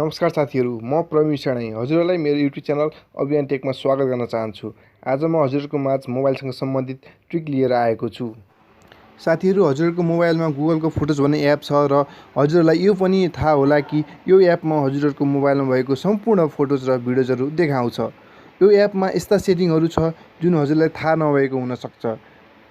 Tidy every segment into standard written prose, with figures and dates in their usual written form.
नमस्कार साथीहरू, म प्रवीण सेनाई हजुरहरूलाई मेरो युट्युब च्यानल अभियान टेकमा स्वागत गर्न चाहन्छु। आज म हजुरहरूको माझ मोबाइलसँग सम्बन्धित ट्रिक लिएर आएको छु। साथीहरू, हजुरहरूको मोबाइलमा गुगलको फोटोज भन्ने एप छ र हजुरहरूलाई यो पनि थाहा होला कि यो एपमा हजुरहरूको मोबाइलमा भएको सम्पूर्ण फोटोज र भिडियोजहरू देखाउँछ। यो एपमा यस्ता सेटिङहरू छ जुन हजुरलाई थाहा नभएको हुन सक्छ।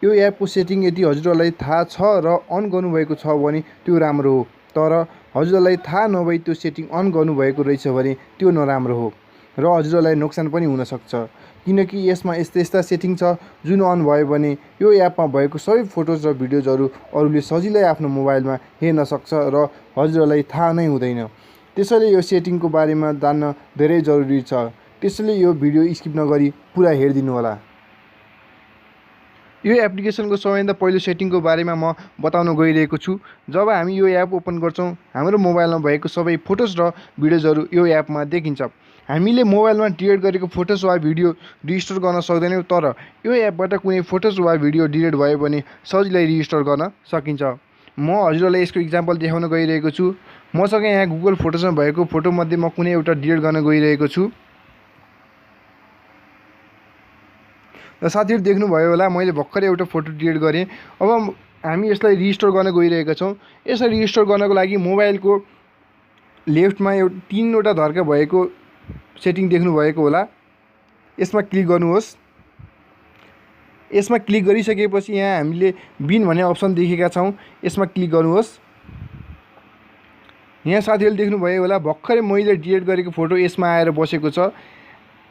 यो एपको सेटिङ यदि हजुरहरूलाई थाहा छ र अन गर्नुभएको छ भने त्यो राम्रो हो, तर हजुरलाई थाहा नभई त्यो सेटिङ अन गर्नुभएको रहेछ भने त्यो नराम्रो हो र हजुरलाई नोक्सान पनि हुन सक्छ, किनकि यसमा यस्ता सेटिङ छ जुन अन भयो भने यो एपमा भएको सबै फोटोज र भिडियोजहरू अरूले सजिलै आफ्नो मोबाइलमा हेर्न सक्छ र हजुरलाई थाहा नै हुँदैन। त्यसैले यो सेटिङको बारेमा जान्न धेरै जरुरी छ। त्यसैले यो भिडियो स्किप नगरी पुरा हेरिदिनु होला। यो एप्लिकेसनको सबैभन्दा पहिलो सेटिङको बारेमा म बताउन गइरहेको छु। जब हामी यो एप ओपन गर्छौँ, हाम्रो मोबाइलमा भएको सबै फोटोज र भिडियोजहरू यो एपमा देखिन्छ। हामीले मोबाइलमा डिलिट गरेको फोटोज वा भिडियो रिस्टोर गर्न सक्दैनौँ, तर यो एपबाट कुनै फोटोज वा भिडियो डिलिट भयो भने सजिलै रिस्टोर गर्न सकिन्छ। म हजुरहरूलाई यसको इक्जाम्पल देखाउन गइरहेको छु। मसँग यहाँ गुगल फोटोजमा भएको फोटोमध्ये म कुनै एउटा डिलिट गर्न गइरहेको छु। र साथीहरू, देख्नुभयो होला मैले भर्खरै एउटा फोटो डिलिट गरेँ। अब हामी यसलाई रिस्टोर गर्न गइरहेका छौँ। यसलाई रिस्टोर गर्नको लागि मोबाइलको लेफ्टमा तीनवटा धर्का भएको सेटिङ देख्नुभएको होला। यसमा क्लिक गर्नुहोस्। यसमा क्लिक गरिसकेपछि यहाँ हामीले बिन भन्ने अप्सन देखेका छौँ। यसमा क्लिक गर्नुहोस्। यहाँ साथीहरूले देख्नुभयो होला भर्खरै मैले डिलिट गरेको फोटो यसमा आएर बसेको छ।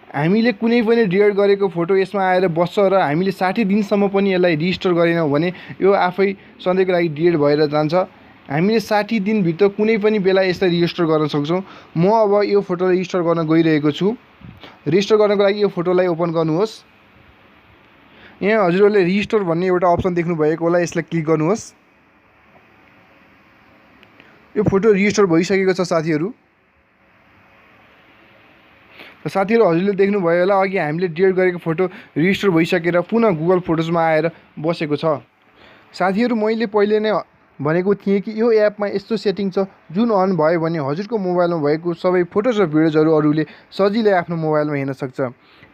हामीले कुनै पनि डिलिट गरेको फोटो यसमा आएर बस्छ र हामीले 60 दिनसम्म पनि यसलाई रिस्टोर गरेनौँ भने यो आफै सधैँको लागि डिलिट भएर जान्छ। हामीले 60 दिनभित्र कुनै पनि बेला यसलाई रिस्टोर गर्न सक्छौँ। म अब यो फोटोलाई रिस्टोर गर्न गइरहेको छु। रिस्टोर गर्नको लागि यो फोटोलाई ओपन गर्नुहोस्। यहाँ हजुरहरूले रिस्टोर भन्ने एउटा अप्सन देख्नुभएको होला, यसलाई क्लिक गर्नुहोस्। यो फोटो रिस्टोर भइसकेको छ साथीहरू। हजुरले देख्नुभयो होला अघि हामीले डिलिट गरेको फोटो रिस्टोर भइसकेर पुनः गुगल फोटोजमा आएर बसेको छ। साथीहरू, मैले पहिले नै भनेको थिएँ कि यो एपमा यस्तो सेटिङ छ जुन अन भयो भने हजुरको मोबाइलमा भएको सबै फोटोज र भिडियोजहरू अरूले सजिलै आफ्नो मोबाइलमा हेर्न सक्छ।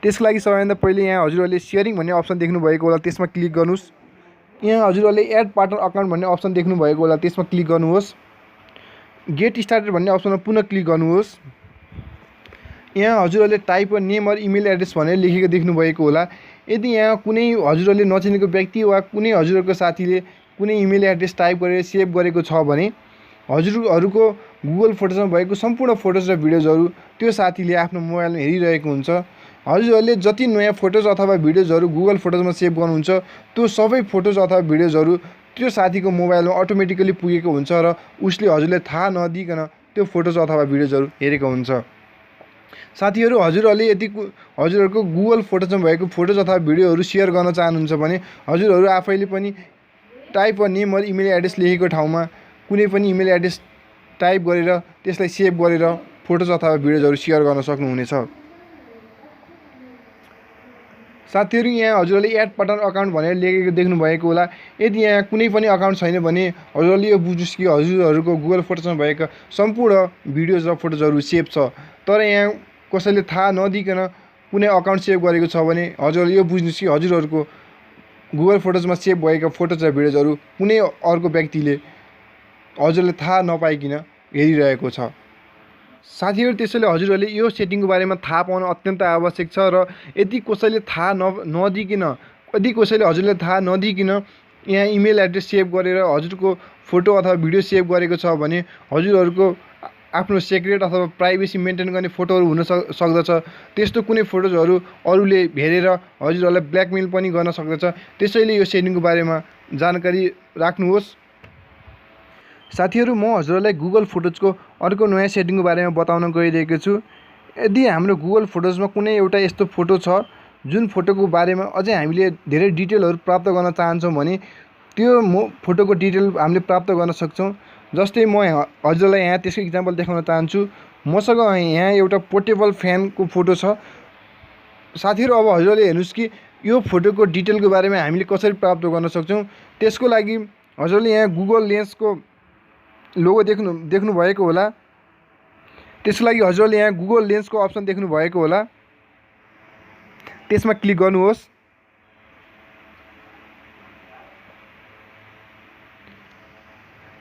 त्यसको लागि सबैभन्दा पहिले यहाँ हजुरहरूले सेयरिङ भन्ने अप्सन देख्नुभएको होला, त्यसमा क्लिक गर्नुहोस्। यहाँ हजुरहरूले एड पार्टनर अकाउन्ट भन्ने अप्सन देख्नुभएको होला, त्यसमा क्लिक गर्नुहोस्। गेट स्टार्टेड भन्ने अप्सनमा पुनः क्लिक गर्नुहोस्। यहाँ हजुरहरूले टाइप नेम र इमेल एड्रेस भनेर लेखेको देख्नुभएको होला। यदि यहाँ कुनै हजुरहरूले नचिनेको व्यक्ति वा कुनै हजुरहरूको साथीले कुनै इमेल एड्रेस टाइप गरेर सेभ गरेको छ भने हजुरहरूको गुगल फोटोजमा भएको सम्पूर्ण फोटोज र भिडियोजहरू त्यो साथीले आफ्नो मोबाइलमा हेरिरहेको हुन्छ। हजुरहरूले जति नयाँ फोटोज अथवा भिडियोजहरू गुगल फोटोजमा सेभ गर्नुहुन्छ त्यो सबै फोटोज अथवा भिडियोजहरू त्यो साथीको मोबाइलमा अटोमेटिकली पुगेको हुन्छ र उसले हजुरलाई थाहा नदिइकन त्यो फोटोज अथवा भिडियोजहरू हेरेको हुन्छ। साथीहरू, हजुरहरूले यदि हजुरहरूको गुगल फोटोजमा भएको फोटोज अथवा भिडियोहरू सेयर गर्न चाहनुहुन्छ भने हजुरहरू आफैले पनि टाइप नेम र इमेल एड्रेस लेखेको ठाउँमा कुनै पनि इमेल एड्रेस टाइप गरेर त्यसलाई सेभ गरेर फोटोज अथवा भिडियोजहरू सेयर गर्न सक्नुहुनेछ। साथीहरू, यहाँ हजुरहरूले एड पार्टनर अकाउन्ट भनेर लेखेको देख्नुभएको होला। यदि यहाँ कुनै पनि अकाउन्ट छैन भने हजुरहरूले यो बुझ्नुहोस् कि हजुरहरूको गुगल फोटोजमा भएका सम्पूर्ण भिडियोज र फोटोजहरू सेभ छ, तर यहाँ कसैले थाहा नदिइकन कुनै अकाउन्ट सेभ गरेको छ भने हजुरहरूले यो बुझ्नुहोस् कि हजुरहरूको गुगल फोटोजमा सेभ भएका फोटोज र भिडियोजहरू कुनै अर्को व्यक्तिले हजुरले थाहा नपाइकन हेरिरहेको छ। साथीहरू, त्यसैले हजुरहरूले यो सेटिङको बारेमा थाहा पाउन अत्यन्त आवश्यक छ र यदि कसैले थाहा हजुरले थाहा नदिइकन यहाँ इमेल एड्रेस सेभ गरेर हजुरको फोटो अथवा भिडियो सेभ गरेको छ भने हजुरहरूको आफ्नो सिक्रेट अथवा प्राइभेसी मेन्टेन गर्ने फोटोहरू हुन सक्दछ। त्यस्तो कुनै फोटोजहरू अरूले हेरेर हजुरहरूलाई ब्ल्याकमेल पनि गर्न सक्दछ। त्यसैले यो सेटिङको बारेमा जानकारी राख्नुहोस्। साथीहरू, म हजुरहरूलाई गुगल फोटोजको अर्को नयाँ सेटिङको बारेमा बताउन गइरहेको छु। यदि हाम्रो गुगल फोटोजमा कुनै एउटा यस्तो फोटो छ जुन फोटोको बारेमा अझै हामीले धेरै डिटेलहरू प्राप्त गर्न चाहन्छौँ भने त्यो फोटोको डिटेल हामीले प्राप्त गर्न सक्छौँ। जस्तै म हजुरलाई यहाँ त्यसको इक्जाम्पल देखाउन चाहन्छु। मसँग यहाँ एउटा पोर्टेबल फ्यानको फोटो छ। साथीहरू, अब हजुरले हेर्नुहोस् कि यो फोटोको डिटेलको बारेमा हामीले कसरी प्राप्त गर्न सक्छौँ। त्यसको लागि हजुरले यहाँ गुगल लेन्सको लोगो देख्नुभएको होला। त्यसको लागि हजुरहरूले यहाँ गुगल लेन्सको अप्सन देख्नु भएको होला, त्यसमा क्लिक गर्नुहोस्।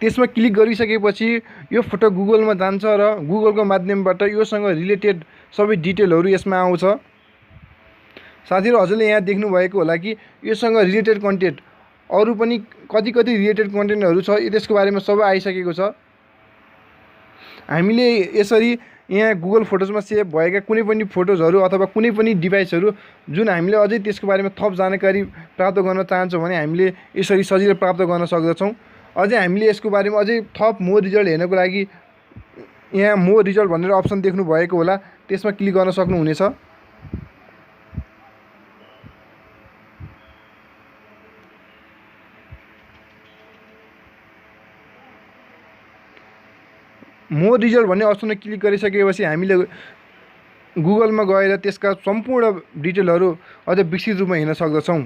त्यसमा क्लिक गरिसकेपछि यो फोटो गुगलमा जान्छ र गुगलको माध्यमबाट योसँग रिलेटेड सबै डिटेलहरू यसमा आउँछ। साथीहरू हजुरले यहाँ देख्नुभएको होला कि योसँग रिलेटेड कन्टेन्ट अरू पनि कति रिलेटेड कन्टेन्टहरू छ, त्यसको बारेमा सबै आइसकेको छ। हामीले यसरी यहाँ गुगल फोटोजमा सेभ भएका कुनै पनि फोटोजहरू अथवा कुनै पनि डिभाइसहरू जुन हामीले अझै त्यसको बारेमा थप जानकारी प्राप्त गर्न चाहन्छौँ भने हामीले यसरी सजिलै प्राप्त गर्न सक्दछौँ। अझै हामीले यसको बारेमा अझै थप मोर रिजल्ट हेर्नको लागि यहाँ मोर रिजल्ट भनेर अप्सन देख्नु भएको होला, त्यसमा क्लिक गर्न सक्नुहुनेछ। मोर रिजल्ट भन्ने अप्सनमा क्लिक गरिसकेपछि हामीले गुगलमा गएर त्यसका सम्पूर्ण डिटेलहरू अझ विस्तृत रूपमा हेर्न सक्दछौँ।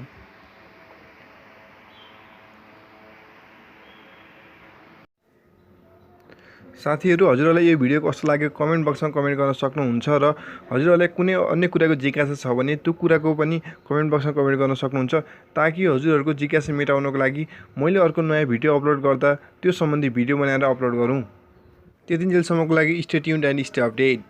साथीहरू हजुरहरूलाई यो भिडियो कस्तो लाग्यो कमेन्ट बक्समा कमेन्ट गर्न सक्नुहुन्छ र हजुरहरूलाई कुनै अन्य कुराको जिज्ञासा छ भने त्यो कुराको पनि कमेन्ट बक्समा कमेन्ट गर्न सक्नुहुन्छ, ताकि हजुरहरूको जिज्ञासा मेटाउनको लागि मैले अर्को नयाँ भिडियो अपलोड गर्दा त्यो सम्बन्धी भिडियो बनाएर अपलोड गरौँ। त्यतिन्जेलसम्मको लागि stay tuned and stay update.